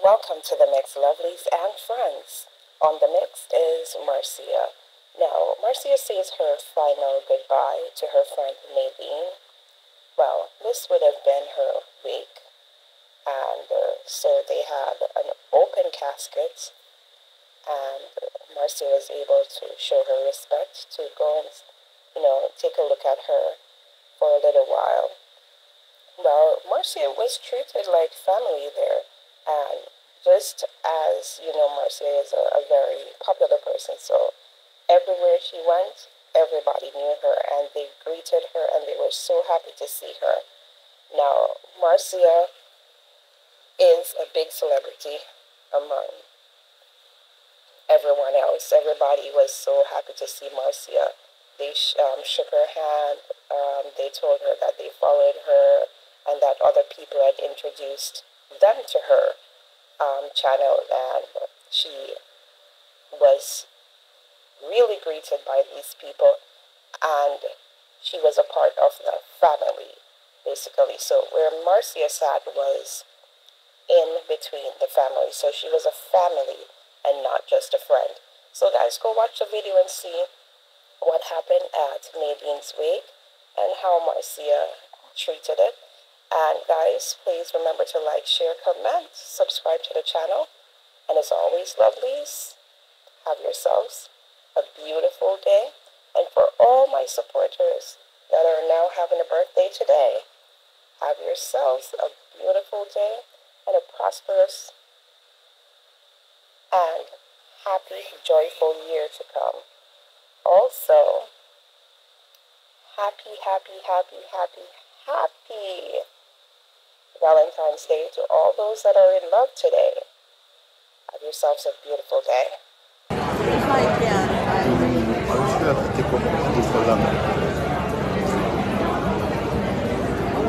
Welcome to the Mix Lovelies and Friends. On the mix is Marcia. Now, Marcia says her final goodbye to her friend Nadine. Well, this would have been her wake, and so they had an open casket, and Marcia was able to show her respect to go and, take a look at her for a little while. Well, Marcia was treated like family there, and just as Marcia is a very popular person, so everywhere she went, everybody knew her, and they greeted her, and they were so happy to see her. Now, Marcia is a big celebrity among everyone else. Everybody was so happy to see Marcia. They shook her hand. They told her that they followed her and that other people had introduced them to her channel, and she was really greeted by these people, and she was a part of the family, basically. So where Marcia sat was in between the family, so she was a family and not just a friend. So guys, go watch the video and see what happened at Nadine's wake and how Marcia treated it. And guys, please remember to like, share, comment, subscribe to the channel. And as always, lovelies, have yourselves a beautiful day. And for all my supporters that are now having a birthday today, have yourselves a beautiful day and a prosperous and happy, joyful year to come. Also, happy Valentine's Day to all those that are in love today. Have yourselves a beautiful day. If I can, I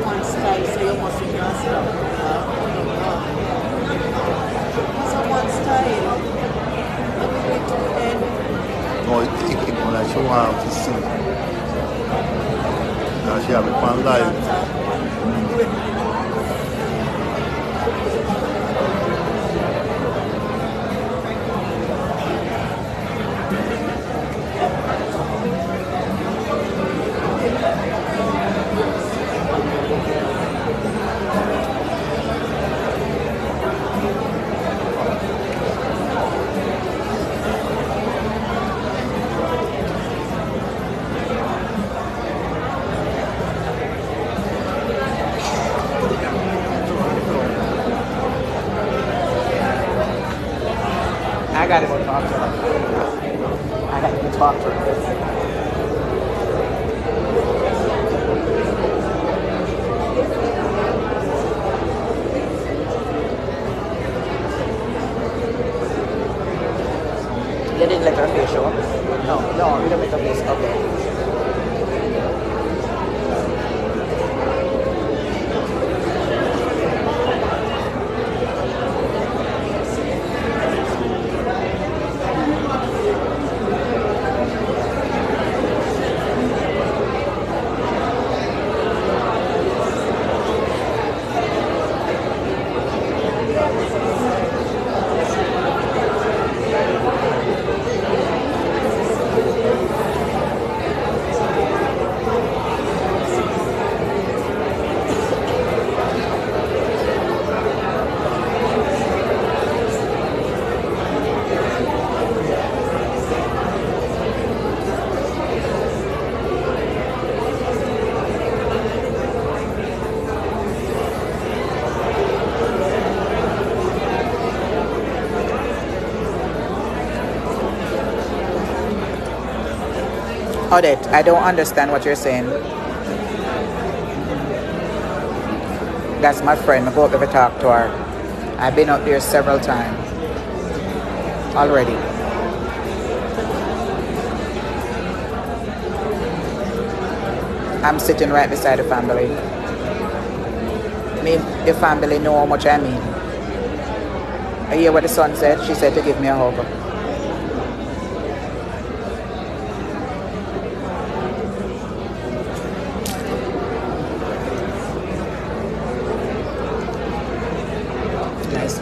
want style, so you must be yourself. So one style. I'm going to the end. No, it when I show her how to sing. Now she have a fun life. I gotta go talk to her. I gotta go talk to her. You didn't let her face show up? No, you didn't make her face. Okay. Odette, I don't understand what you're saying. That's my friend. I go up there to talk to her. I've been up there several times already. I'm sitting right beside the family. Me, the family know how much I mean. I hear what the son said. She said to give me a hug. Nice.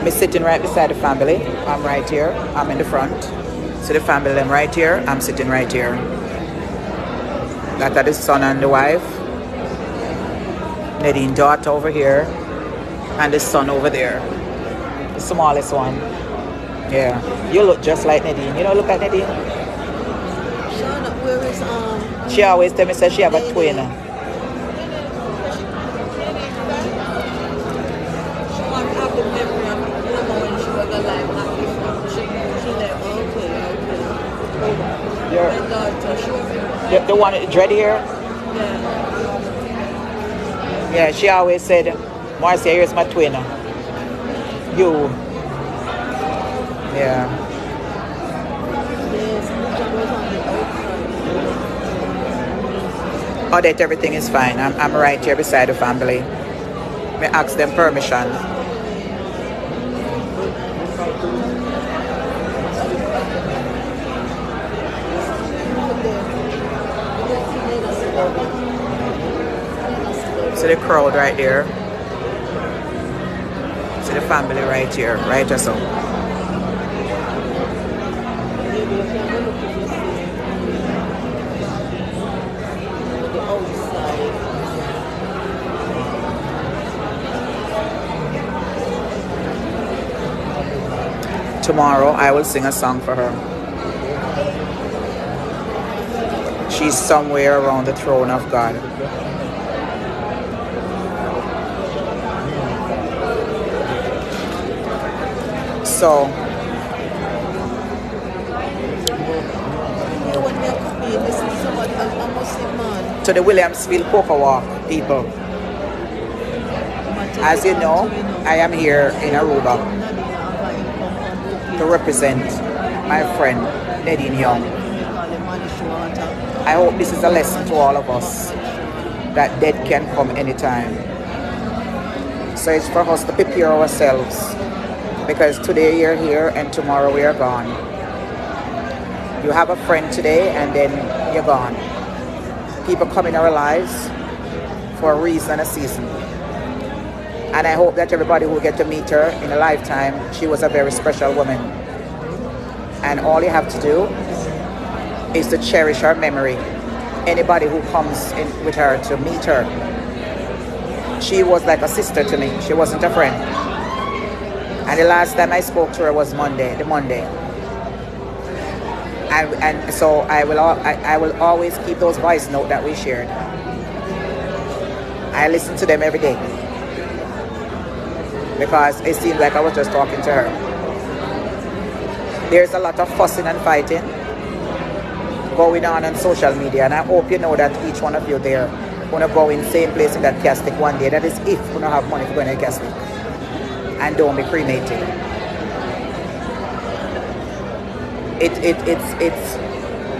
Me sitting right beside the family. I'm right here. I'm in the front. So the family, I'm right here. I'm sitting right here. That are the son and the wife. Nadine daughter over here. And the son over there. The smallest one. Yeah. You look just like Nadine. You don't look like Nadine? Shauna, where is She always tell me say she have a twin. The one with dread here? Yeah, she always said, Marcia, here's my twin. You. Yeah. Oh, that everything is fine. I'm right here beside the family. Me ask them permission. See the crowd right there. See the family right here, right or so. Tomorrow I will sing a song for her. She's somewhere around the throne of God. So to the Williamsville Cocoa Walk people. As you know, I am here in Aruba to represent my friend Nadine Young. I hope this is a lesson to all of us that death can come anytime. So it's for us to prepare ourselves, because today you're here and tomorrow we are gone. You have a friend today and then you're gone. People come in our lives for a reason, a season. And I hope that everybody will get to meet her in a lifetime. She was a very special woman. And all you have to do is to cherish her memory. Anybody who comes in with her to meet her, she was like a sister to me. She wasn't a friend. And the last time I spoke to her was the Monday. And so I will always keep those voice notes that we shared. I listen to them every day, because it seems like I was just talking to her. There's a lot of fussing and fighting going on social media, and I hope you know that each one of you there want to go in same place in that casket one day. That is if you don't have money to go in a casket. And don't be cremated.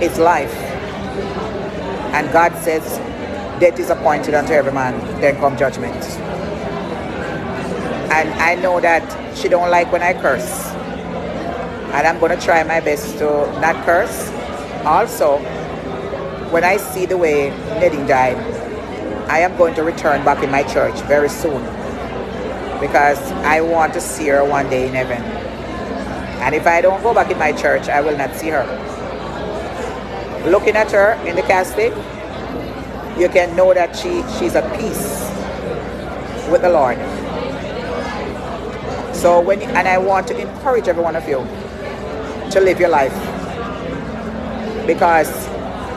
It's life. And God says death is appointed unto every man, then come judgment. And I know that she don't like when I curse. And I'm going to try my best to not curse. Also, when I see the way Nadine died, I am going to return back in my church very soon, because I want to see her one day in heaven. And if I don't go back in my church, I will not see her. Looking at her in the casket, you can know that she's at peace with the Lord. So and I want to encourage every one of you to live your life, because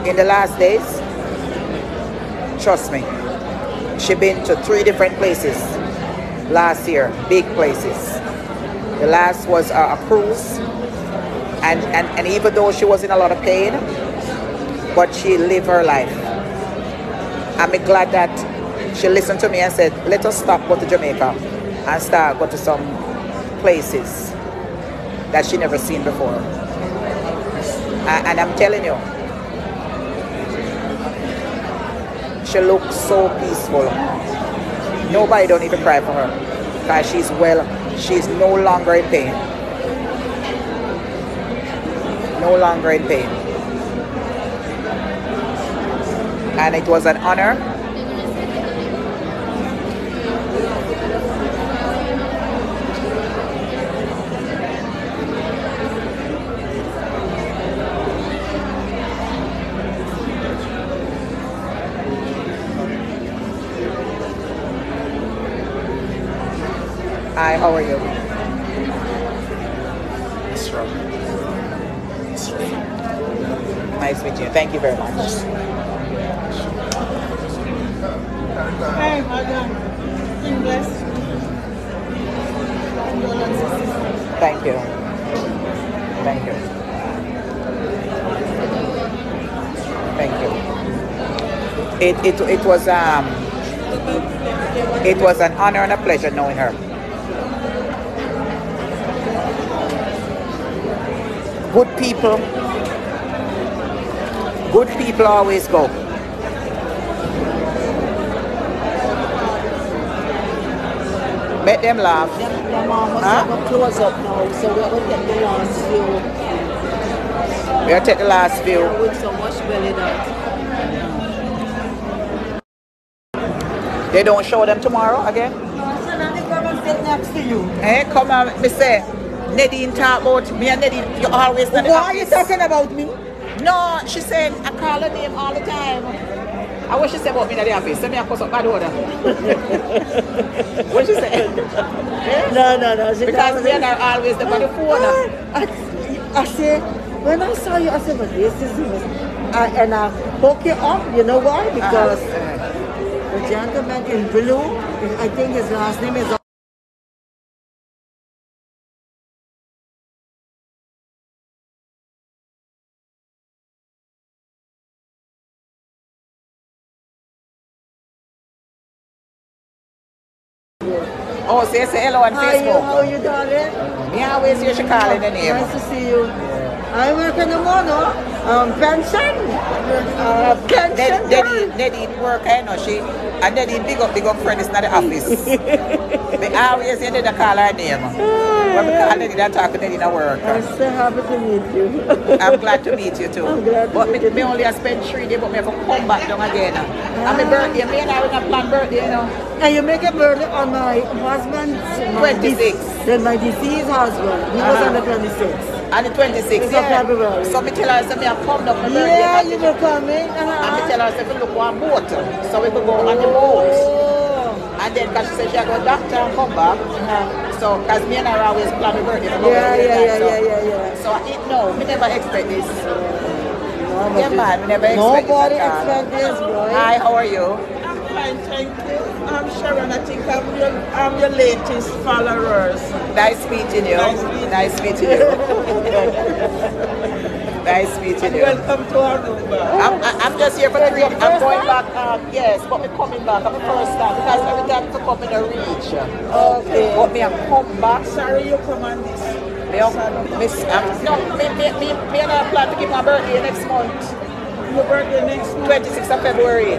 in the last days, trust me, she's been to 3 different places last year, big places. The last was a cruise, and even though she was in a lot of pain, but she lived her life. I'm glad that she listened to me and said, let us stop, go to Jamaica and start go to some places that she never seen before. And I'm telling you, she looks so peaceful. Nobody don't need to cry for her, because she's well. She's no longer in pain. No longer in pain. And it was an honor Hi, how are you? Nice meeting you. Thank you very much. Hey, madam. English. Thank you. Thank you. Thank you. It was an honor and a pleasure knowing her. Good people always go. Make them laugh. The mom must have a close up now, so we're going to get the last view. We'll take the last view. With so much belly that. They don't show them tomorrow again? So now they come and sit next to you. Hey, come on, me say, Nadine talk about me and Nadine, you always know the Why are you office. talking about me? No, she said, I call her name all the time. I what she said about me in the office. Send me a cuss up bad order. What she said? Yeah? No. Because me and her always the on the phone. I say, when I saw you, I said, but this is and I hook you up. You know why? Because the gentleman in blue, I think his last name is. Oh, say hello on Facebook. How are you, darling? Me always hear she calling the name. Nice to see you. I work in the morning. Pension. Pension. Nadine work, I know she. And Nadine big up friend is not the office. They always hear the call her name. When we call Nadine, I talk to Nadine at work. I'm so happy to meet you. I'm glad to meet you too. I'm glad to but meet you. me only spend 3 days, but me have to come back down again. And my birthday, me and I will not plan birthday, you know. And you make a birthday on my husband's 26. Then my deceased husband. He was on the 26th. And the 26th, It's of February. So me tell her, say me have come down my birthday. Yeah, you will come in. And me tell her, say we look one boat. So we could go on the boat. And then, because she said she had go doctor and come back. So, because me and her always plan my birthday. Yeah. So, no, me never expect this. No, Yeah, man, we never expect nobody this at all. expect this, boy. Hi, how are you? I'm fine, thank you. I'm Sharon. I think I'm your latest followers. Nice meeting you. Nice meeting you. Nice meeting you. Welcome to Aruba. I'm just here for 3 days. I'm going back, yes, but I'm coming back. I'm the first time because every time I come in a reach. Okay. But me, I come back. Sorry you come on this. Me and I plan to keep my birthday next month. Your birthday next month? 26th of February.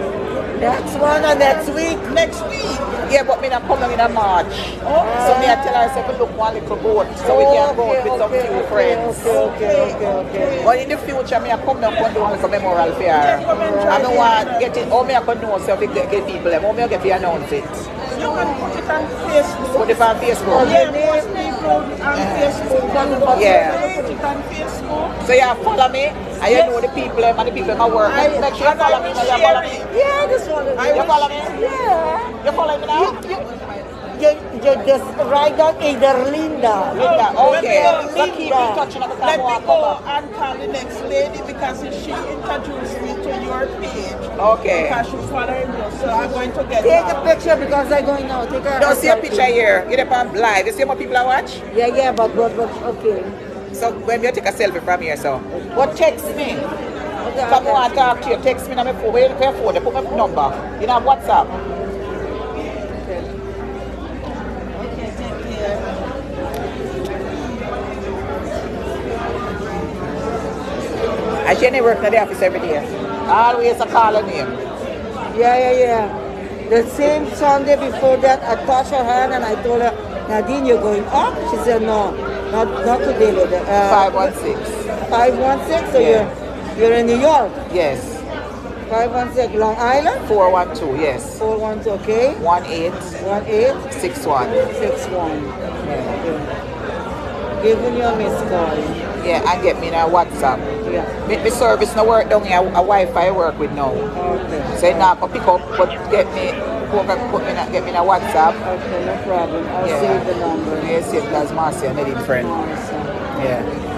Next one or next week? Next week. Yeah, but me not coming in a March. Okay. So me I tell her, I say, look one little boat so we can go with some few friends. Okay. But in the future, me I come down and do one little memorial fair. I don't want get it, or me I can know so we get people, or me I get to announce it. You can put it on Facebook. Put it on Facebook. Yeah, most people on Facebook. Yeah. Put it on Facebook. So you follow me, and you know the people and the people in my work. Make sure you follow me, you follow me. Yeah, this one. You follow me? Yeah. You follow me now? You just write down either Linda. Okay. So Linda. keep in touch and Let me go and call the next lady because she introduced me to your page. Okay. Because she's following you, so I'm going to get Take her. a picture because I'm going now. Take a Don't see a picture here. You're on live. You see how many people I watch? Yeah, but okay. So when you take a selfie from here, so. But text me. Okay, If I want to talk to you, text me on my phone. Where you pay for? They put my number. You know WhatsApp. Okay, take care. I shouldn't work in the office every day. Always a call her name. Yeah. The same Sunday before that, I touched her hand and I told her, Nadine, you're going up? She said, no, not today. 516. 516, so Yeah. you're in New York. Yes. 516, Long Island? 412, yes. 412, okay. 1861. 1861. Giving you a missed call. Yeah, and get me in a WhatsApp. Yeah. Me service no work down here, a Wi-Fi work with now. Okay. So now I pick up, but get me get me in a WhatsApp. Okay, no problem. I'll Yeah. save the number. Yes, yes, that's Marcia, Nadine friend. Marcia. Yeah.